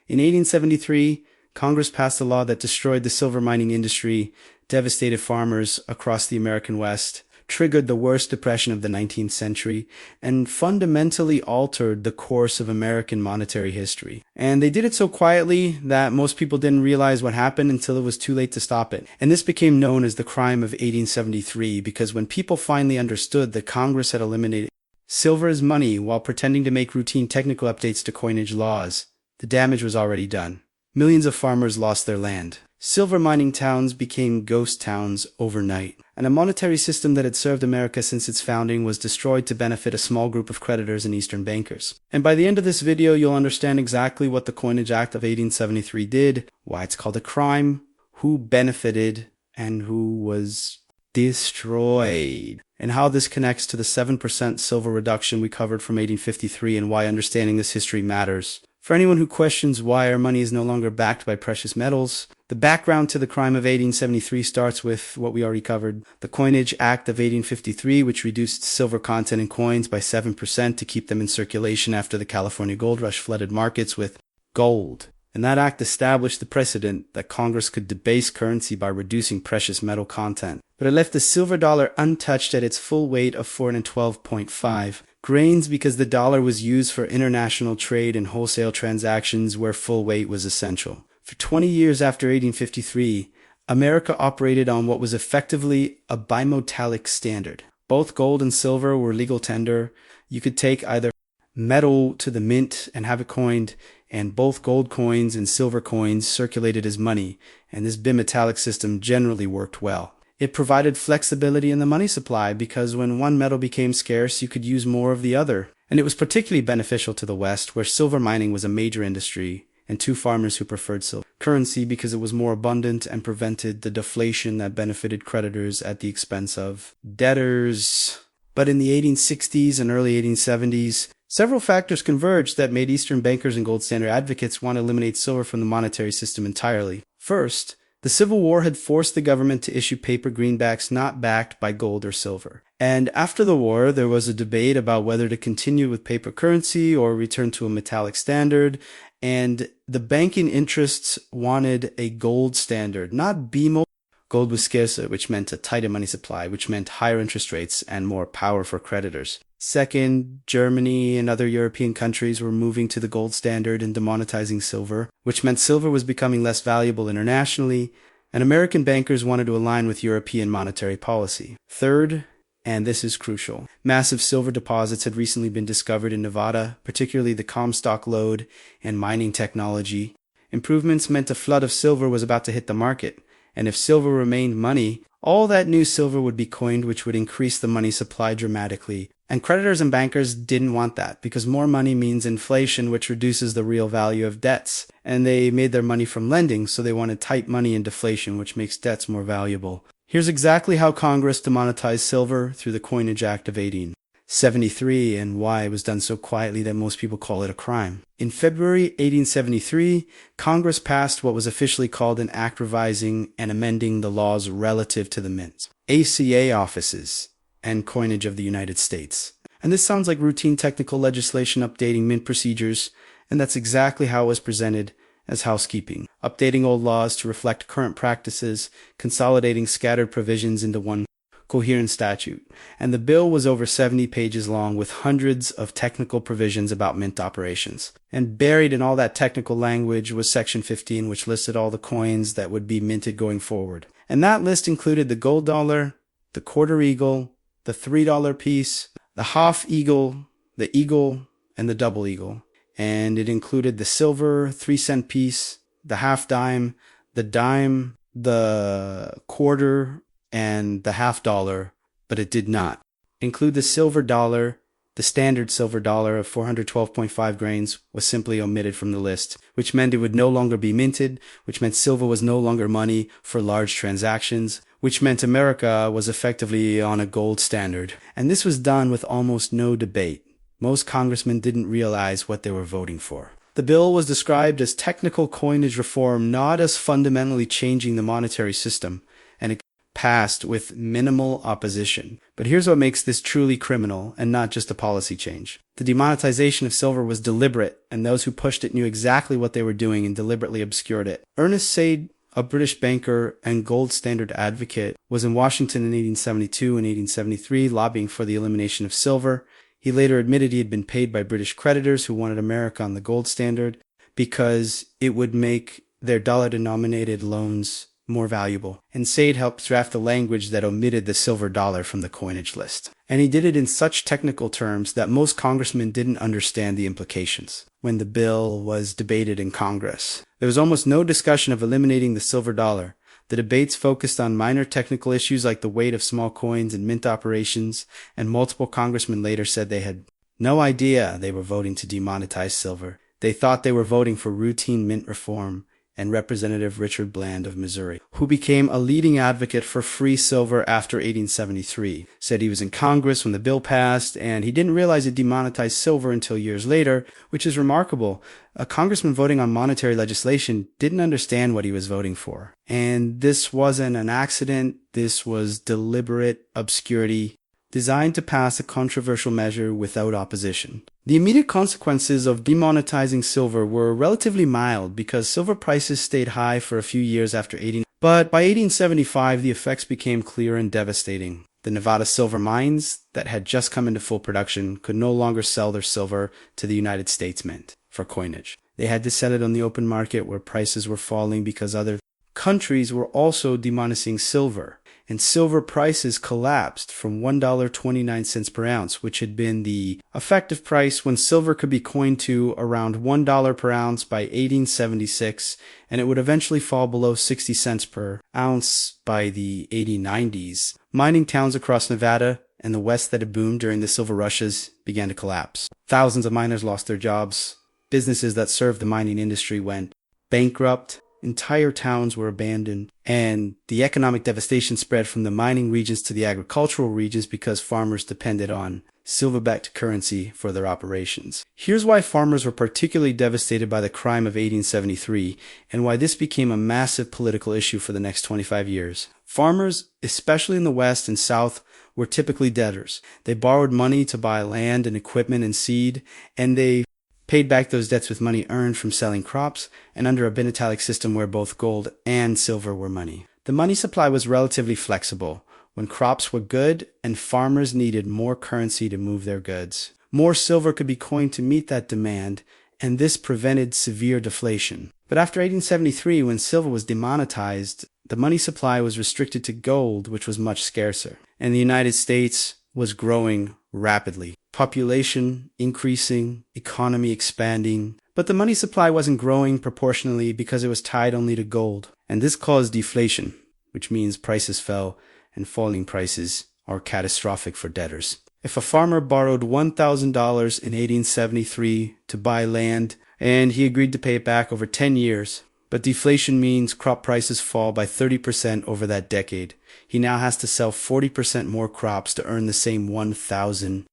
In 1873, Congress passed a law that destroyed the silver mining industry, devastated farmers across the American West, triggered the worst depression of the 19th century, and fundamentally altered the course of American monetary history. And they did it so quietly that most people didn't realize what happened until it was too late to stop it. And this became known as the crime of 1873 because when people finally understood that Congress had eliminated silver as money while pretending to make routine technical updates to coinage laws, the damage was already done. Millions of farmers lost their land. Silver mining towns became ghost towns overnight, and a monetary system that had served America since its founding was destroyed to benefit a small group of creditors and Eastern bankers. And by the end of this video, you'll understand exactly what the Coinage Act of 1873 did, why it's called a crime, who benefited, and who was destroyed, and how this connects to the 7% silver reduction we covered from 1853 and why understanding this history matters. For anyone who questions why our money is no longer backed by precious metals, the background to the crime of 1873 starts with what we already covered. The Coinage Act of 1853, which reduced silver content in coins by 7% to keep them in circulation after the California gold rush flooded markets with gold. And that act established the precedent that Congress could debase currency by reducing precious metal content. But it left the silver dollar untouched at its full weight of 412.5 grains because the dollar was used for international trade and wholesale transactions where full weight was essential. For 20 years after 1853, America operated on what was effectively a bimetallic standard. Both gold and silver were legal tender. You could take either metal to the mint and have it coined, and both gold coins and silver coins circulated as money, and this bimetallic system generally worked well. It provided flexibility in the money supply because when one metal became scarce, you could use more of the other. And it was particularly beneficial to the West, where silver mining was a major industry, and to farmers who preferred silver currency because it was more abundant and prevented the deflation that benefited creditors at the expense of debtors. But in the 1860s and early 1870s, several factors converged that made Eastern bankers and gold standard advocates want to eliminate silver from the monetary system entirely. First, the Civil War had forced the government to issue paper greenbacks not backed by gold or silver. And after the war, there was a debate about whether to continue with paper currency or return to a metallic standard. And the banking interests wanted a gold standard, not BMO. Gold was scarcer, which meant a tighter money supply, which meant higher interest rates and more power for creditors. Second, Germany and other European countries were moving to the gold standard and demonetizing silver, which meant silver was becoming less valuable internationally, and American bankers wanted to align with European monetary policy. Third, and this is crucial, massive silver deposits had recently been discovered in Nevada, particularly the Comstock lode and mining technology. Improvements meant a flood of silver was about to hit the market, and if silver remained money, all that new silver would be coined, which would increase the money supply dramatically. And creditors and bankers didn't want that because more money means inflation, which reduces the real value of debts. And they made their money from lending, so they wanted tight money and deflation, which makes debts more valuable. Here's exactly how Congress demonetized silver through the Coinage Act of 1873 and why it was done so quietly that most people call it a crime. In February 1873, Congress passed what was officially called an act revising and amending the laws relative to the mints, Assay Offices, and coinage of the United States. And this sounds like routine technical legislation updating mint procedures, and that's exactly how it was presented as housekeeping, updating old laws to reflect current practices, consolidating scattered provisions into one coherent statute. And the bill was over 70 pages long with hundreds of technical provisions about mint operations. And buried in all that technical language was Section 15, which listed all the coins that would be minted going forward. And that list included the gold dollar, the quarter eagle, the $3 piece, the half eagle, the eagle, and the double eagle. And it included the silver 3-cent piece, the half dime, the quarter, and the half dollar, but it did not include the silver dollar. The standard silver dollar of 412.5 grains was simply omitted from the list, which meant it would no longer be minted, which meant silver was no longer money for large transactions, which meant America was effectively on a gold standard. And this was done with almost no debate. Most congressmen didn't realize what they were voting for. The bill was described as technical coinage reform, not as fundamentally changing the monetary system, and it passed with minimal opposition. But here's what makes this truly criminal and not just a policy change. The demonetization of silver was deliberate, and those who pushed it knew exactly what they were doing and deliberately obscured it. Ernest Seyd, a British banker and gold standard advocate, was in Washington in 1872 and 1873 lobbying for the elimination of silver. He later admitted he had been paid by British creditors who wanted America on the gold standard because it would make their dollar-denominated loans more valuable. And Seyd helped draft the language that omitted the silver dollar from the coinage list. And he did it in such technical terms that most congressmen didn't understand the implications. When the bill was debated in Congress, there was almost no discussion of eliminating the silver dollar. The debates focused on minor technical issues like the weight of small coins and mint operations, and multiple congressmen later said they had no idea they were voting to demonetize silver. They thought they were voting for routine mint reform. And Representative Richard Bland of Missouri, who became a leading advocate for free silver after 1873, said he was in Congress when the bill passed, and he didn't realize it demonetized silver until years later, which is remarkable. A congressman voting on monetary legislation didn't understand what he was voting for. And this wasn't an accident. This was deliberate obscurity, designed to pass a controversial measure without opposition. The immediate consequences of demonetizing silver were relatively mild because silver prices stayed high for a few years after 18. But by 1875, the effects became clear and devastating. The Nevada silver mines that had just come into full production could no longer sell their silver to the United States Mint for coinage. They had to sell it on the open market where prices were falling because other countries were also demonetizing silver. And silver prices collapsed from $1.29 per ounce, which had been the effective price when silver could be coined to around $1 per ounce by 1876, and it would eventually fall below 60 cents per ounce by the 1890s. Mining towns across Nevada and the West that had boomed during the silver rushes began to collapse. Thousands of miners lost their jobs. Businesses that served the mining industry went bankrupt. Entire towns were abandoned, and the economic devastation spread from the mining regions to the agricultural regions because farmers depended on silver-backed currency for their operations. Here's why farmers were particularly devastated by the crime of 1873 and why this became a massive political issue for the next 25 years. Farmers, especially in the West and South, were typically debtors. They borrowed money to buy land and equipment and seed, and they paid back those debts with money earned from selling crops and under a binitalic system where both gold and silver were money. The money supply was relatively flexible when crops were good and farmers needed more currency to move their goods. More silver could be coined to meet that demand, and this prevented severe deflation. But after 1873, when silver was demonetized, the money supply was restricted to gold, which was much scarcer, and the United States was growing rapidly. Population increasing, economy expanding, but the money supply wasn't growing proportionally because it was tied only to gold. And this caused deflation, which means prices fell, and falling prices are catastrophic for debtors. If a farmer borrowed $1,000 in 1873 to buy land, and he agreed to pay it back over 10 years, but deflation means crop prices fall by 30% over that decade, he now has to sell 40% more crops to earn the same $1,000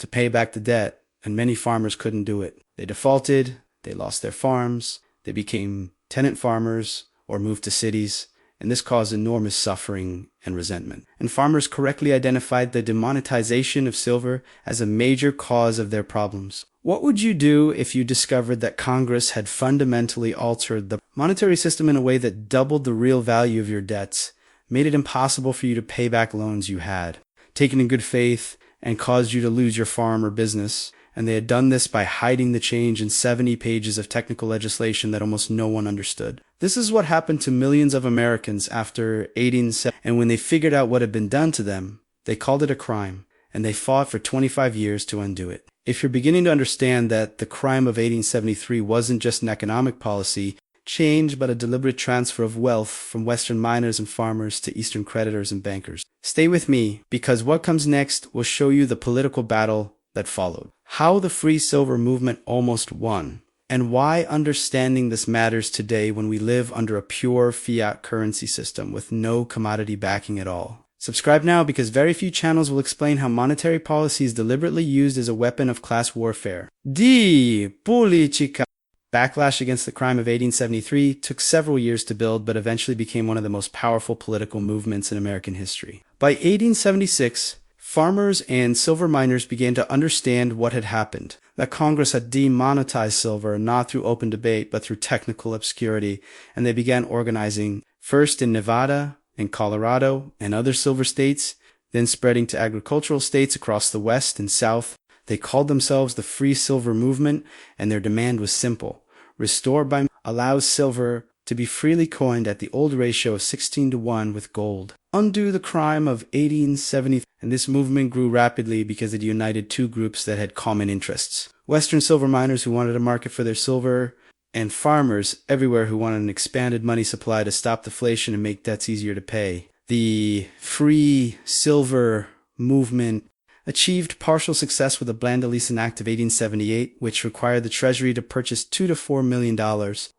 to pay back the debt, and many farmers couldn't do it. They defaulted, they lost their farms, they became tenant farmers or moved to cities, and this caused enormous suffering and resentment. And farmers correctly identified the demonetization of silver as a major cause of their problems. What would you do if you discovered that Congress had fundamentally altered the monetary system in a way that doubled the real value of your debts, made it impossible for you to pay back loans you had, taken in good faith, and caused you to lose your farm or business, and they had done this by hiding the change in 70 pages of technical legislation that almost no one understood. This is what happened to millions of Americans after 1870, and when they figured out what had been done to them, they called it a crime, and they fought for 25 years to undo it. If you're beginning to understand that the crime of 1873 wasn't just an economic policy change, but a deliberate transfer of wealth from Western miners and farmers to Eastern creditors and bankers, stay with me, because what comes next will show you the political battle that followed, how the free silver movement almost won, and why understanding this matters today when we live under a pure fiat currency system with no commodity backing at all. Subscribe now, because very few channels will explain how monetary policy is deliberately used as a weapon of class warfare. Di politica. Backlash against the crime of 1873 took several years to build, but eventually became one of the most powerful political movements in American history. By 1876, farmers and silver miners began to understand what had happened, that Congress had demonetized silver not through open debate, but through technical obscurity, and they began organizing first in Nevada, in Colorado, and other silver states, then spreading to agricultural states across the West and South. They called themselves the Free Silver Movement, and their demand was simple. Restore by allows silver to be freely coined at the old ratio of 16:1 with gold. Undo the crime of 1870, and this movement grew rapidly because it united two groups that had common interests. Western silver miners who wanted a market for their silver, and farmers everywhere who wanted an expanded money supply to stop deflation and make debts easier to pay. The Free Silver Movement achieved partial success with the Bland-Leeson Act of 1878, which required the Treasury to purchase $2 to $4 million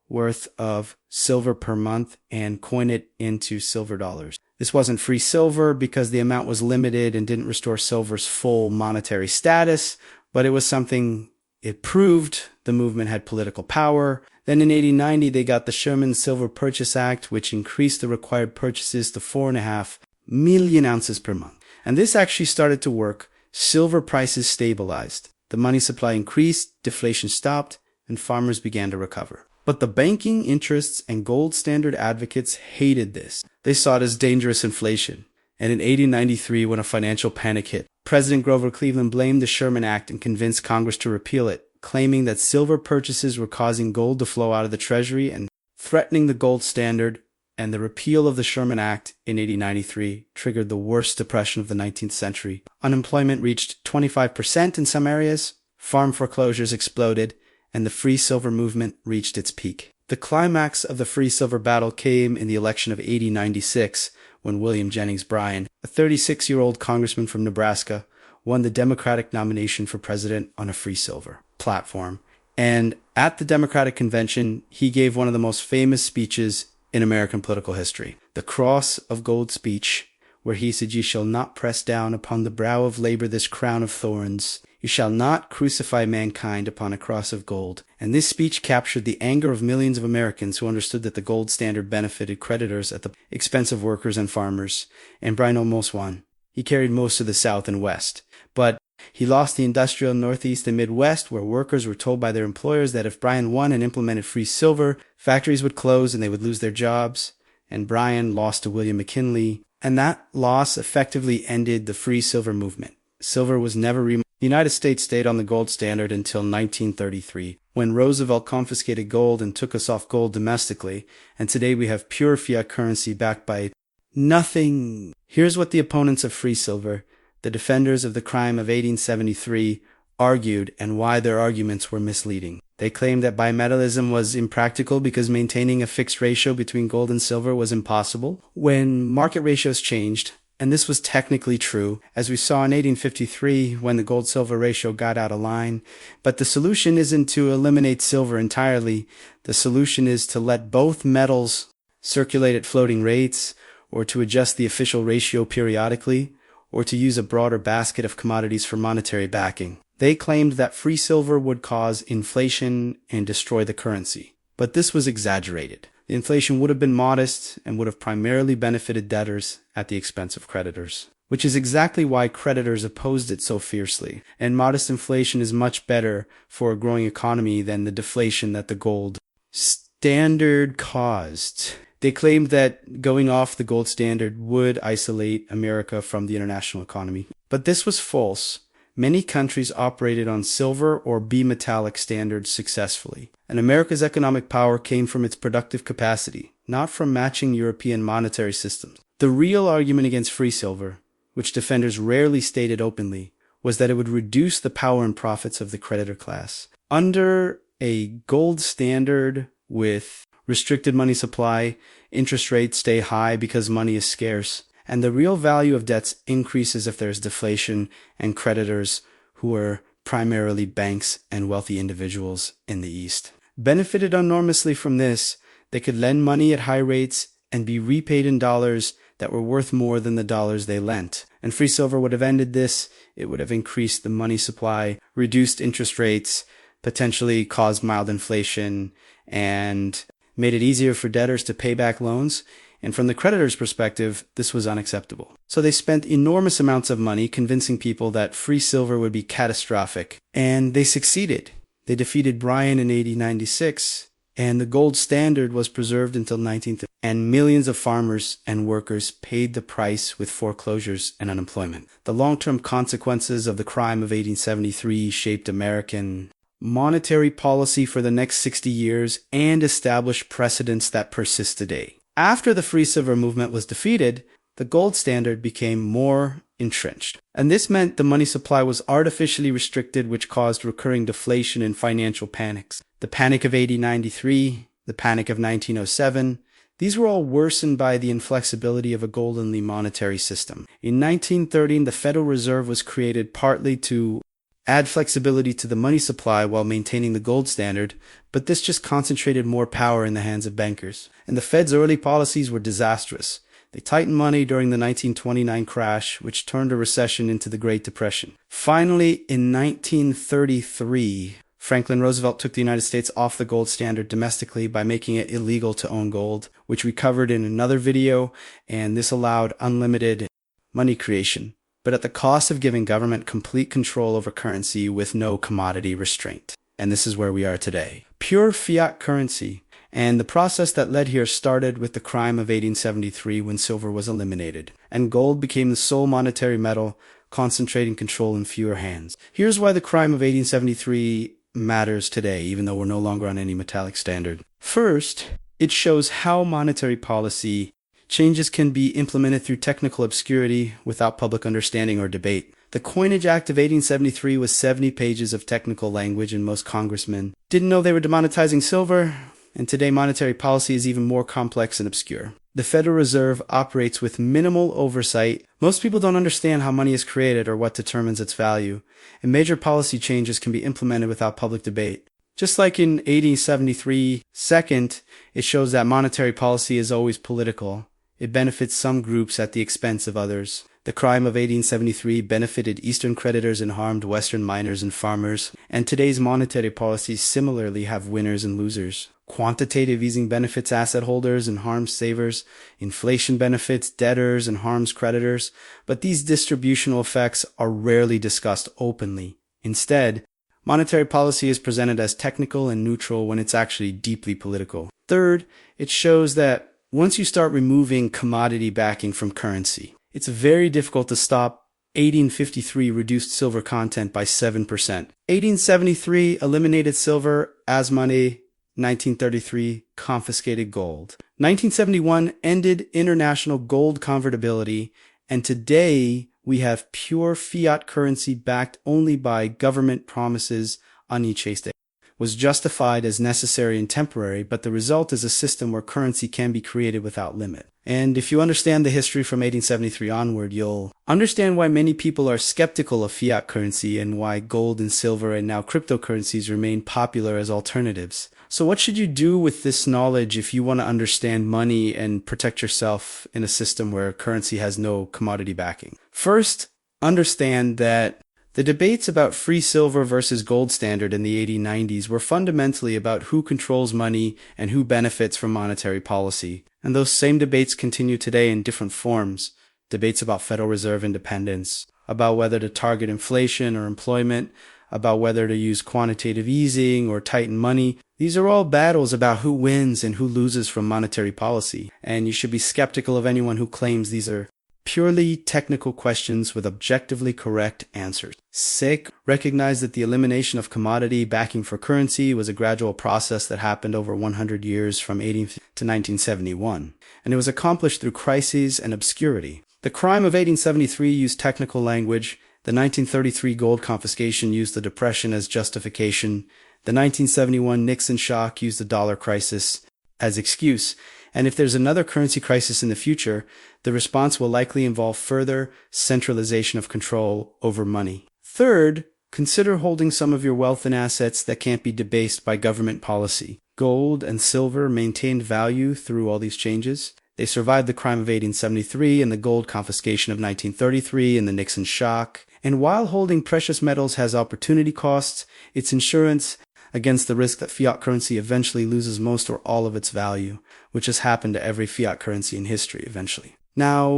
worth of silver per month and coin it into silver dollars. This wasn't free silver because the amount was limited and didn't restore silver's full monetary status, but it was something it proved the movement had political power. Then in 1890, they got the Sherman Silver Purchase Act, which increased the required purchases to 4.5 million ounces per month. And this actually started to work. Silver prices stabilized. The money supply increased, deflation stopped, and farmers began to recover. But the banking interests and gold standard advocates hated this. They saw it as dangerous inflation. And in 1893, when a financial panic hit, President Grover Cleveland blamed the Sherman Act and convinced Congress to repeal it, claiming that silver purchases were causing gold to flow out of the Treasury and threatening the gold standard. And the repeal of the Sherman Act in 1893 triggered the worst depression of the 19th century. Unemployment reached 25% in some areas, farm foreclosures exploded, and the free silver movement reached its peak. The climax of the free silver battle came in the election of 1896, when William Jennings Bryan, a 36-year-old congressman from Nebraska, won the Democratic nomination for president on a free silver platform. And at the Democratic convention, he gave one of the most famous speeches in American political history, the Cross of Gold speech, where he said, "You shall not press down upon the brow of labor this crown of thorns. You shall not crucify mankind upon a cross of gold." And this speech captured the anger of millions of Americans who understood that the gold standard benefited creditors at the expense of workers and farmers. And Bryan almost won. He carried most of the South and West. But he lost the industrial Northeast and Midwest, where workers were told by their employers that if Bryan won and implemented free silver, factories would close and they would lose their jobs. And Bryan lost to William McKinley. And that loss effectively ended the free silver movement. Silver was never The United States stayed on the gold standard until 1933, when Roosevelt confiscated gold and took us off gold domestically. And today we have pure fiat currency backed by nothing. Here's what the opponents of free silver, the defenders of the crime of 1873, argued and why their arguments were misleading. They claimed that bimetallism was impractical because maintaining a fixed ratio between gold and silver was impossible. When market ratios changed, and this was technically true, as we saw in 1853 when the gold-silver ratio got out of line, but the solution isn't to eliminate silver entirely. The solution is to let both metals circulate at floating rates, or to adjust the official ratio periodically, or to use a broader basket of commodities for monetary backing. They claimed that free silver would cause inflation and destroy the currency. But this was exaggerated. The inflation would have been modest and would have primarily benefited debtors at the expense of creditors, which is exactly why creditors opposed it so fiercely. And modest inflation is much better for a growing economy than the deflation that the gold standard caused. They claimed that going off the gold standard would isolate America from the international economy. But this was false. Many countries operated on silver or bimetallic standards successfully, and America's economic power came from its productive capacity, not from matching European monetary systems. The real argument against free silver, which defenders rarely stated openly, was that it would reduce the power and profits of the creditor class. Under a gold standard with restricted money supply, interest rates stay high because money is scarce, and the real value of debts increases if there is deflation, and creditors, who are primarily banks and wealthy individuals in the East, benefited enormously from this. They could lend money at high rates and be repaid in dollars that were worth more than the dollars they lent. And free silver would have ended this. It would have increased the money supply, reduced interest rates, potentially caused mild inflation, and made it easier for debtors to pay back loans. And from the creditors' perspective, this was unacceptable. So they spent enormous amounts of money convincing people that free silver would be catastrophic. And they succeeded. They defeated Bryan in 1896, and the gold standard was preserved until 1930. And millions of farmers and workers paid the price with foreclosures and unemployment. The long-term consequences of the crime of 1873 shaped American monetary policy for the next 60 years and established precedents that persist today. After the free silver movement was defeated, the gold standard became more entrenched. And this meant the money supply was artificially restricted, which caused recurring deflation and financial panics. The Panic of 1893, the Panic of 1907, these were all worsened by the inflexibility of a gold-only monetary system. In 1913, the Federal Reserve was created partly to add flexibility to the money supply while maintaining the gold standard, but this just concentrated more power in the hands of bankers. And the Fed's early policies were disastrous. They tightened money during the 1929 crash, which turned a recession into the Great Depression. Finally, in 1933, Franklin Roosevelt took the United States off the gold standard domestically by making it illegal to own gold, which we covered in another video, and this allowed unlimited money creation, but at the cost of giving government complete control over currency with no commodity restraint. And this is where we are today. Pure fiat currency. And the process that led here started with the crime of 1873 when silver was eliminated, and gold became the sole monetary metal, concentrating control in fewer hands. Here's why the crime of 1873 matters today, even though we're no longer on any metallic standard. First, it shows how monetary policy changes can be implemented through technical obscurity without public understanding or debate. The Coinage Act of 1873 was 70 pages of technical language, and most congressmen didn't know they were demonetizing silver, and today monetary policy is even more complex and obscure. The Federal Reserve operates with minimal oversight. Most people don't understand how money is created or what determines its value, and major policy changes can be implemented without public debate. Just like in 1873, second, it shows that monetary policy is always political. It benefits some groups at the expense of others. The crime of 1873 benefited Eastern creditors and harmed Western miners and farmers, and today's monetary policies similarly have winners and losers. Quantitative easing benefits asset holders and harms savers. Inflation benefits debtors and harms creditors, but these distributional effects are rarely discussed openly. Instead, monetary policy is presented as technical and neutral when it's actually deeply political. Third, it shows that once you start removing commodity backing from currency, it's very difficult to stop. 1853 reduced silver content by 7%. 1873 eliminated silver as money. 1933 confiscated gold. 1971 ended international gold convertibility, and today we have pure fiat currency backed only by government promises on each day. Was justified as necessary and temporary, but the result is a system where currency can be created without limit. And if you understand the history from 1873 onward, you'll understand why many people are skeptical of fiat currency and why gold and silver and now cryptocurrencies remain popular as alternatives. So what should you do with this knowledge if you want to understand money and protect yourself in a system where currency has no commodity backing? First, understand that the debates about free silver versus gold standard in the 1890s were fundamentally about who controls money and who benefits from monetary policy. And those same debates continue today in different forms. Debates about Federal Reserve independence, about whether to target inflation or employment, about whether to use quantitative easing or tighten money. These are all battles about who wins and who loses from monetary policy. And you should be skeptical of anyone who claims these are purely technical questions with objectively correct answers. Sixth, recognize that the elimination of commodity backing for currency was a gradual process that happened over 100 years from 1850 to 1971, and it was accomplished through crises and obscurity. The crime of 1873 used technical language. The 1933 gold confiscation used the Depression as justification. The 1971 Nixon shock used the dollar crisis as excuse. And if there's another currency crisis in the future, the response will likely involve further centralization of control over money. Third, consider holding some of your wealth and assets that can't be debased by government policy. Gold and silver maintained value through all these changes. They survived the crime of 1873 and the gold confiscation of 1933 and the Nixon shock. And while holding precious metals has opportunity costs, its insurance against the risk that fiat currency eventually loses most or all of its value, which has happened to every fiat currency in history eventually. Now,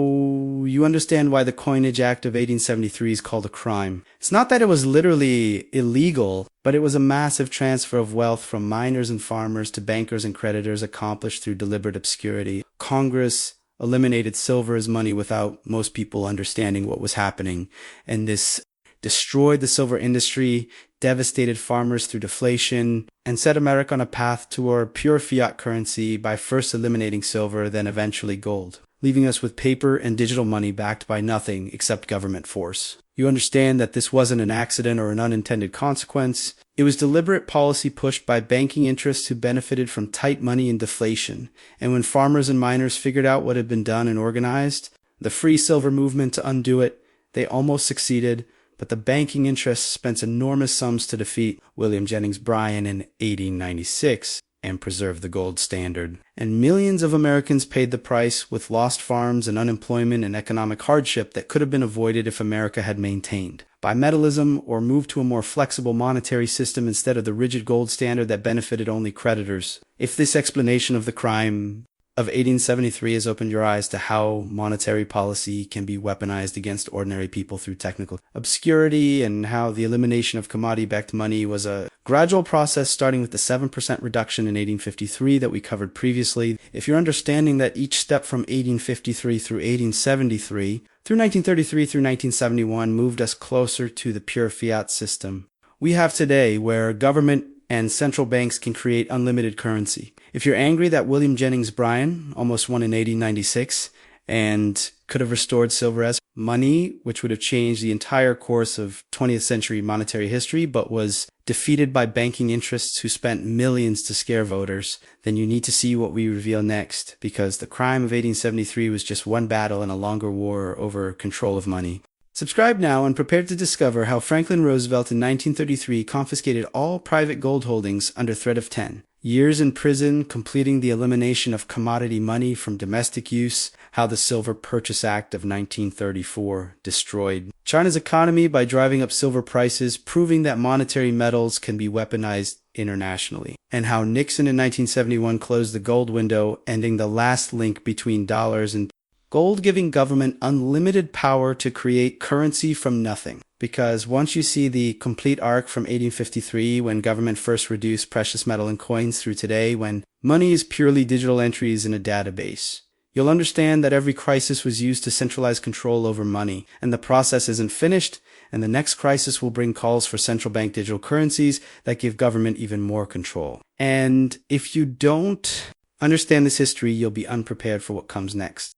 you understand why the Coinage Act of 1873 is called a crime. It's not that it was literally illegal, but it was a massive transfer of wealth from miners and farmers to bankers and creditors accomplished through deliberate obscurity. Congress eliminated silver as money without most people understanding what was happening, and this destroyed the silver industry, devastated farmers through deflation, and set America on a path toward pure fiat currency by first eliminating silver, then eventually gold, leaving us with paper and digital money backed by nothing except government force. You understand that this wasn't an accident or an unintended consequence. It was deliberate policy pushed by banking interests who benefited from tight money and deflation. And when farmers and miners figured out what had been done and organized the free silver movement to undo it, they almost succeeded, but the banking interests spent enormous sums to defeat William Jennings Bryan in 1896 and preserve the gold standard. And millions of Americans paid the price with lost farms and unemployment and economic hardship that could have been avoided if America had maintained bimetallism or moved to a more flexible monetary system instead of the rigid gold standard that benefited only creditors. If this explanation of the crime of 1873 has opened your eyes to how monetary policy can be weaponized against ordinary people through technical obscurity, and how the elimination of commodity-backed money was a gradual process starting with the 7% reduction in 1853 that we covered previously. If you're understanding that each step from 1853 through 1873, through 1933 through 1971 moved us closer to the pure fiat system we have today, where government and central banks can create unlimited currency. If you're angry that William Jennings Bryan almost won in 1896 and could have restored silver as money, which would have changed the entire course of 20th century monetary history, but was defeated by banking interests who spent millions to scare voters, then you need to see what we reveal next, because the crime of 1873 was just one battle in a longer war over control of money. Subscribe now and prepare to discover how Franklin Roosevelt in 1933 confiscated all private gold holdings under threat of 10 years in prison, completing the elimination of commodity money from domestic use, how the Silver Purchase Act of 1934 destroyed China's economy by driving up silver prices, proving that monetary metals can be weaponized internationally, and how Nixon in 1971 closed the gold window, ending the last link between dollars and gold, giving government unlimited power to create currency from nothing. Because once you see the complete arc from 1853, when government first reduced precious metal and coins, through today, when money is purely digital entries in a database, you'll understand that every crisis was used to centralize control over money, and the process isn't finished, and the next crisis will bring calls for central bank digital currencies that give government even more control. And if you don't understand this history, you'll be unprepared for what comes next.